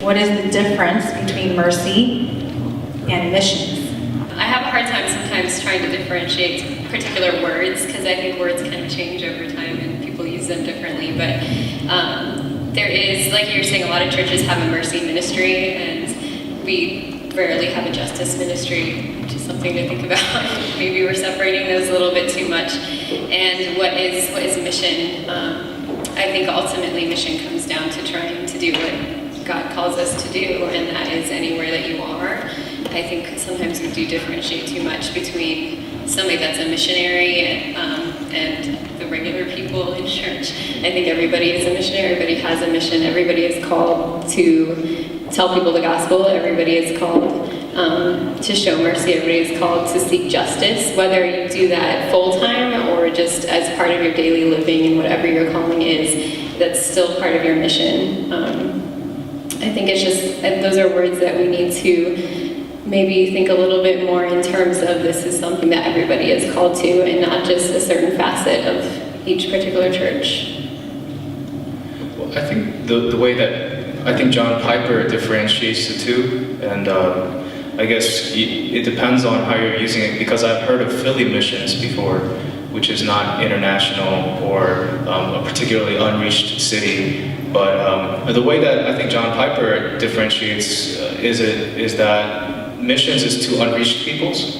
What is the difference between mercy and missions? I have a hard time sometimes trying to differentiate particular words because I think words kind of change over time and people use them differently. But there is, like you were saying, a lot of churches have a mercy ministry, and we rarely have a justice ministry, which is something to think about. Maybe we're separating those a little bit too much. And what is mission? I think ultimately mission comes down to trying to do what God calls us to do, and that is anywhere that you are. I think sometimes we do differentiate too much between somebody that's a missionary and the regular people in church. I think everybody is a missionary, everybody has a mission, everybody is called to tell people the gospel, everybody is called to show mercy, everybody is called to seek justice, whether you do that full-time or just as part of your daily living and whatever your calling is, that's still part of your mission. I think it's just, those are words that we need to maybe think a little bit more in terms of this is something that everybody is called to and not just a certain facet of each particular church. Well, I think the way that, I think John Piper differentiates the two, and I guess it depends on how you're using it, because I've heard of Philly missions before, which is not international or a particularly unreached city. But the way that I think John Piper differentiates is that missions is to unreached peoples,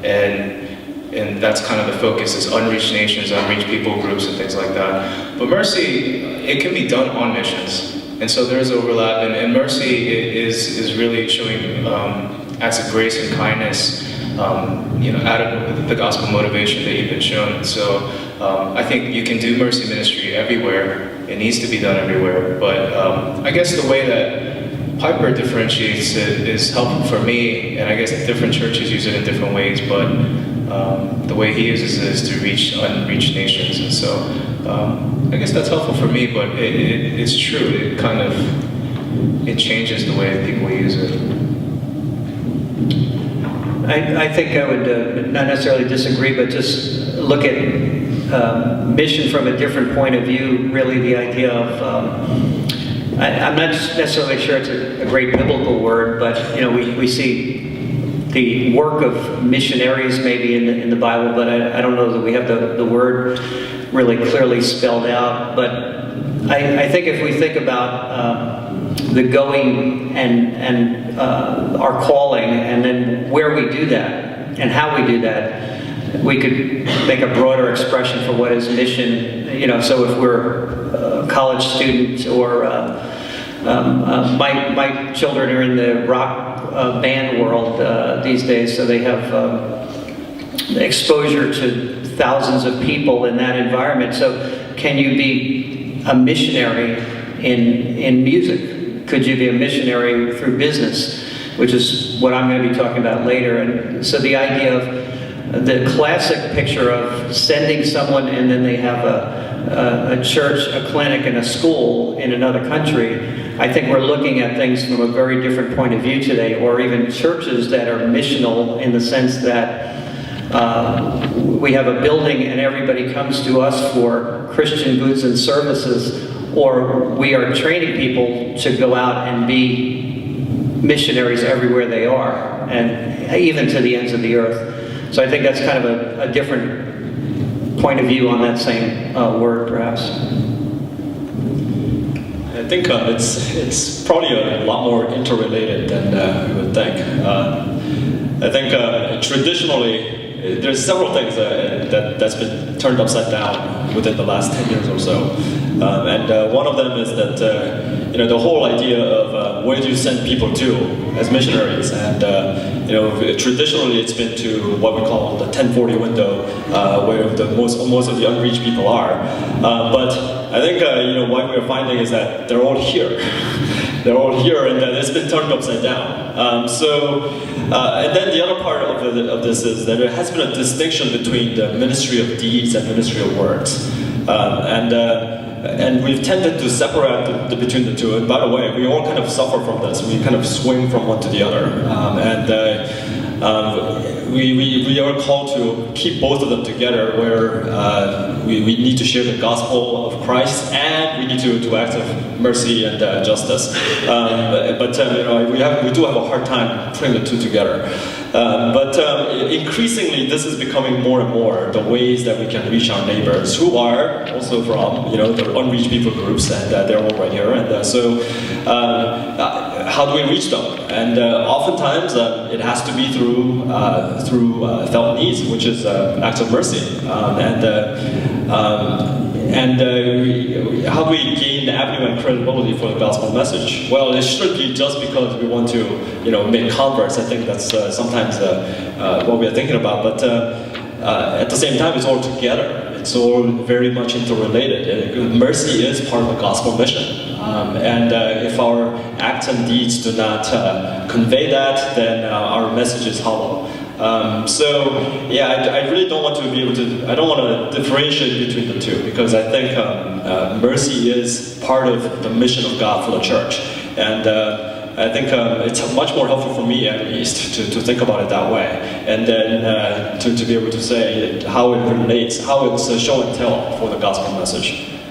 and that's kind of the focus, is unreached nations, unreached people groups, and things like that. But mercy, it can be done on missions, and so there's overlap. And mercy is really showing acts of grace and kindness, out of the gospel motivation that you've been shown. So I think you can do mercy ministry everywhere. It needs to be done everywhere. But I guess the way that Piper differentiates it is helpful for me, and I guess different churches use it in different ways, but the way he uses it is to reach unreached nations. And so I guess that's helpful for me, but it's true. It kind of, it changes the way people use it. I think I would not necessarily disagree, but just look at mission from a different point of view. Really, the idea of I'm not necessarily sure it's a great biblical word, but we see the work of missionaries maybe in the Bible, but I don't know that we have the word really clearly spelled out. But I think if we think about the going and our calling, and then where we do that and how we do that, we could make a broader expression for what is mission. So if we're a college student, or my children are in the rock band world these days, so they have exposure to thousands of people in that environment. So can you be a missionary in music? Could you be a missionary through business, which is what I'm going to be talking about later? And so the idea of the classic picture of sending someone and then they have a church, a clinic, and a school in another country, I think we're looking at things from a very different point of view today, or even churches that are missional in the sense that we have a building and everybody comes to us for Christian goods and services, or we are training people to go out and be missionaries everywhere they are, and even to the ends of the earth. So I think that's kind of a different point of view on that same word, perhaps. I think it's probably a lot more interrelated than we would think. I think traditionally, there's several things that's been turned upside down within the last 10 years or so. And one of them is that the whole idea of where do you send people to as missionaries, and traditionally it's been to what we call the 1040 window, where most of the unreached people are. But I think what we're finding is that they're all here. They're all here, and it's been turned upside down. And then the other part of this is that there has been a distinction between the ministry of deeds and ministry of words. And we've tended to separate between the two. And by the way, we all kind of suffer from this. We kind of swing from one to the other. we are called to keep both of them together, where we need to share the gospel of Christ and we need to act of mercy and justice. We do have a hard time putting the two together. Increasingly, this is becoming more and more the ways that we can reach our neighbors, who are also from the unreached people groups, and they're all right here. And how do we reach them? And oftentimes it has to be through felt needs, which is acts of mercy. How do we gain the avenue and credibility for the gospel message? Well, it shouldn't be just because we want to, make converts. I think that's sometimes what we are thinking about. But at the same time, it's all together. It's all very much interrelated. Mercy is part of the gospel mission. If our acts and deeds do not convey that, then our message is hollow. I really don't want to be able to, I don't want to differentiate between the two, because I think mercy is part of the mission of God for the church. And I think it's much more helpful for me, at least, to think about it that way. And then to be able to say how it relates, how it's a show and tell for the gospel message.